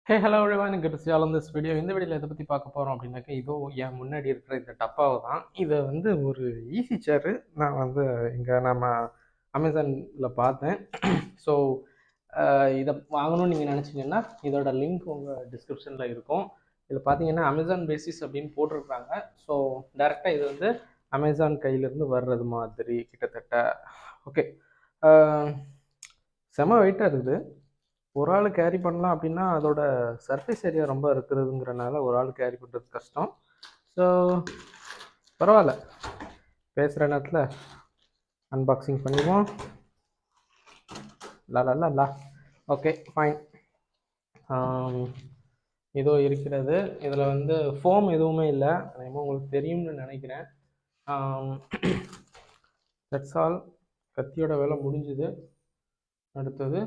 Hey hello everyone, good to see you all in this video. இந்த வீடியோவில் எதை பற்றி பார்க்க போகிறோம் அப்படின்னாக்கா, இதோ என் முன்னாடி இருக்கிற இந்த டப்பாவை தான். இதை வந்து ஒரு ஈஸி சேரு நான் வந்து இங்கே நம்ம அமேசானில் பார்த்தேன். ஸோ இதை வாங்கணும்னு நீங்கள் நினச்சிங்கன்னா இதோட லிங்க் உங்கள் டிஸ்கிரிப்ஷனில் இருக்கும். இதில் பார்த்தீங்கன்னா அமேசான் பேசிஸ் அப்படின்னு போட்டிருக்காங்க. ஸோ டேரெக்டாக இது வந்து அமேசான் கையிலேருந்து வர்றது மாதிரி கிட்டத்தட்ட. ஓகே, செம வெயிட்டாக இருக்குது. ஒரு ஆள் கேரி பண்ணலாம் அப்படின்னா அதோட சர்ஃபேஸ் ஏரியா ரொம்ப இருக்கிறதுங்கிறனால ஒரு ஆள் கேரி பண்ணுறது கஷ்டம். ஸோ பரவாயில்ல, பேசுகிற நேரத்தில் அன்பாக்சிங் பண்ணிடுவோம். லா. Okay fine. இதோ இருக்கிறது. இதில் வந்து ஃபோம் எதுவுமே இல்லை, அதேமாதிரி உங்களுக்கு தெரியும்னு நினைக்கிறேன். That's all. கத்தியோட வேலை முடிஞ்சுது. அடுத்தது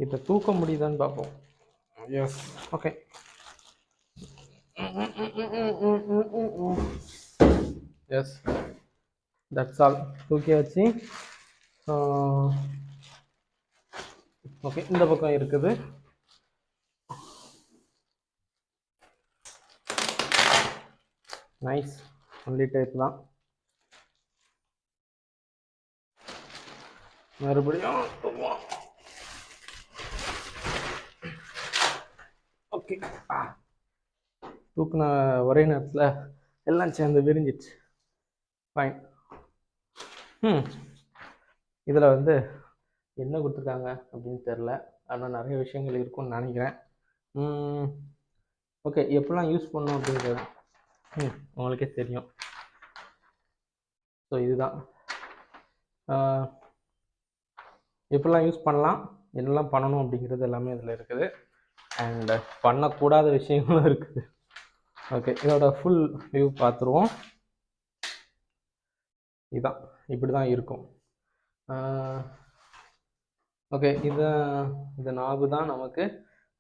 இதை தூக்க முடியுதான்னு பார்ப்போம். Yes, okay. Yes, that's all. தூக்கியாச்சு. ஓகே, இந்த பக்கம் இருக்குது. நைஸ், ஒன்லி டைப் தான். மறுபடியும் ஓகே, தூக்குன ஒரே நேரத்தில் எல்லாம் சேர்ந்து விரிஞ்சிச்சு. ஃபைன். இதில் வந்து என்ன கொடுத்துருக்காங்க அப்படின்னு தெரில, ஆனால் நிறைய விஷயங்கள் இருக்கும்னு நினைக்கிறேன். ஓகே, எப்படிலாம் யூஸ் பண்ணணும் அப்படிங்கிறது உங்களுக்கே தெரியும். ஸோ இதுதான் எப்படிலாம் யூஸ் பண்ணலாம், என்னெல்லாம் பண்ணணும் அப்படிங்கிறது எல்லாமே இதில் இருக்குது. அண்ட் பண்ணக்கூடாத விஷயங்களும் இருக்குது. ஓகே, இதோட ஃபுல் வியூ பார்த்துருவோம். இதுதான், இப்படி தான் இருக்கும். ஓகே, இந்த நாபு தான் நமக்கு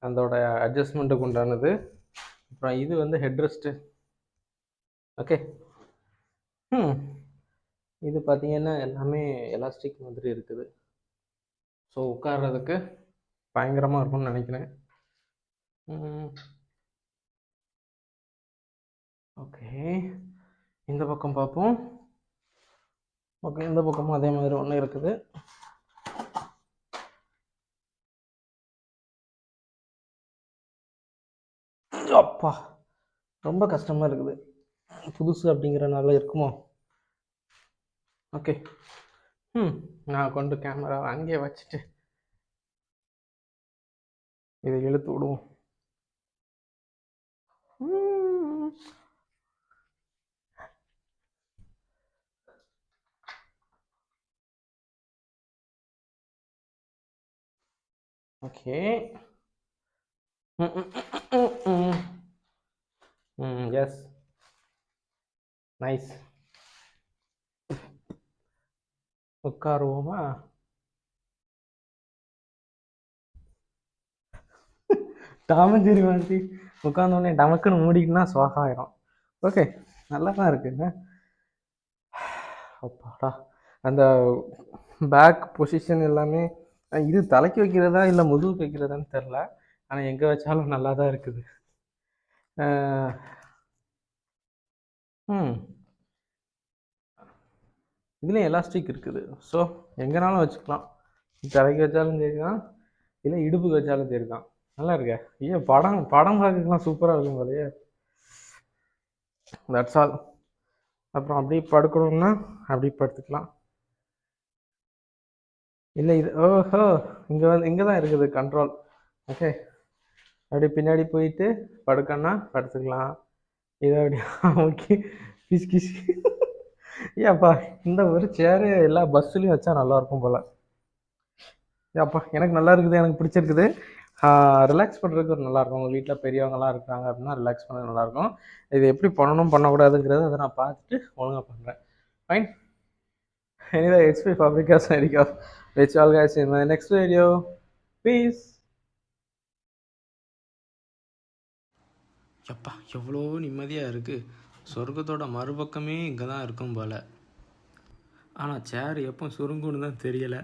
அதோட அட்ஜஸ்ட்மெண்ட்டுக்கு உண்டானது. அப்புறம் இது வந்து ஹெட்ரெஸ்ட்டு. ஓகே, இது பார்த்தீங்கன்னா எல்லாமே எலாஸ்டிக் மாதிரி இருக்குது. ஸோ உட்கார்றதுக்கு பயங்கரமாக இருக்கும்னு நினைக்கிறேன். ஓகே, இந்த பக்கம் பார்ப்போம். ஓகே, இந்த பக்கமும் அதே மாதிரி ஒன்று இருக்குது. அப்பா, ரொம்ப கஷ்டமாக இருக்குது. புதுசு அப்படிங்கிறனால இருக்குமோ. ஓகே, நான் கொண்டு கேமரா அங்கேயே வச்சுட்டு இதை இழுத்து விடுவோம். Okay, yes, nice. உட்காருவோமா? டாமஞ்சேரி மாதிரி உட்காந்தோடனே டமக்குன்னு மூடிக்கினா சுவாகாயிரும். ஓகே, நல்லா தான் இருக்குங்க. அப்பாடா, அந்த பேக் பொசிஷன் எல்லாமே. இது தலைக்கு வைக்கிறதா இல்லை முதுகுக்கு வைக்கிறதான்னு தெரில, ஆனால் எங்கே வச்சாலும் நல்லா தான் இருக்குது. இதுலேயும் எலாஸ்டிக் இருக்குது. ஸோ எங்கேனாலும் வச்சுக்கலாம். தலைக்கு வச்சாலும் சரி தான், இல்லை இடுப்புக்கு வச்சாலும் சரி தான். நல்லா இருக்கே. ஏன் படம் பார்க்கலாம் சூப்பராக இருக்கும் போலையே. That's all. அப்புறம் அப்படி படுக்கணும்னா அப்படி படுத்துக்கலாம். இல்லை இது ஓஹோ, இங்கே தான் இருக்குது கண்ட்ரோல். ஓகே, அப்படி பின்னாடி போயிட்டு படுக்கன்னா படுத்துக்கலாம். இதை அப்படி ஓகே, கிஸ் ஏப்பா, இந்த ஒரு சேரு எல்லா பஸ்ஸுலேயும் வச்சா நல்லாயிருக்கும் போல். ஏப்பா, எனக்கு நல்லா இருக்குது, எனக்கு பிடிச்சிருக்குது. ரிலாக்ஸ் பண்ணுறதுக்கு ஒரு நல்லாயிருக்கும். உங்கள் வீட்டில் பெரியவங்களாம் இருக்கிறாங்க அப்படின்னா ரிலாக்ஸ் பண்ண நல்லாயிருக்கும். இது எப்படி பண்ணணும் பண்ணக்கூடாதுங்கிறத அதை நான் பார்த்துட்டு ஒழுங்காக பண்ணுறேன். Fine. Anyway, XP Fabrica signing off. Which all guys in my next video. Peace. எப்பா, எவ்வளோ நிம்மதியாக இருக்குது. சொர்க்கத்தோட மறுபக்கமே இங்கே தான் இருக்கும் போல். ஆனால் சேர் எப்போ சுருங்குன்னு தான் தெரியலை.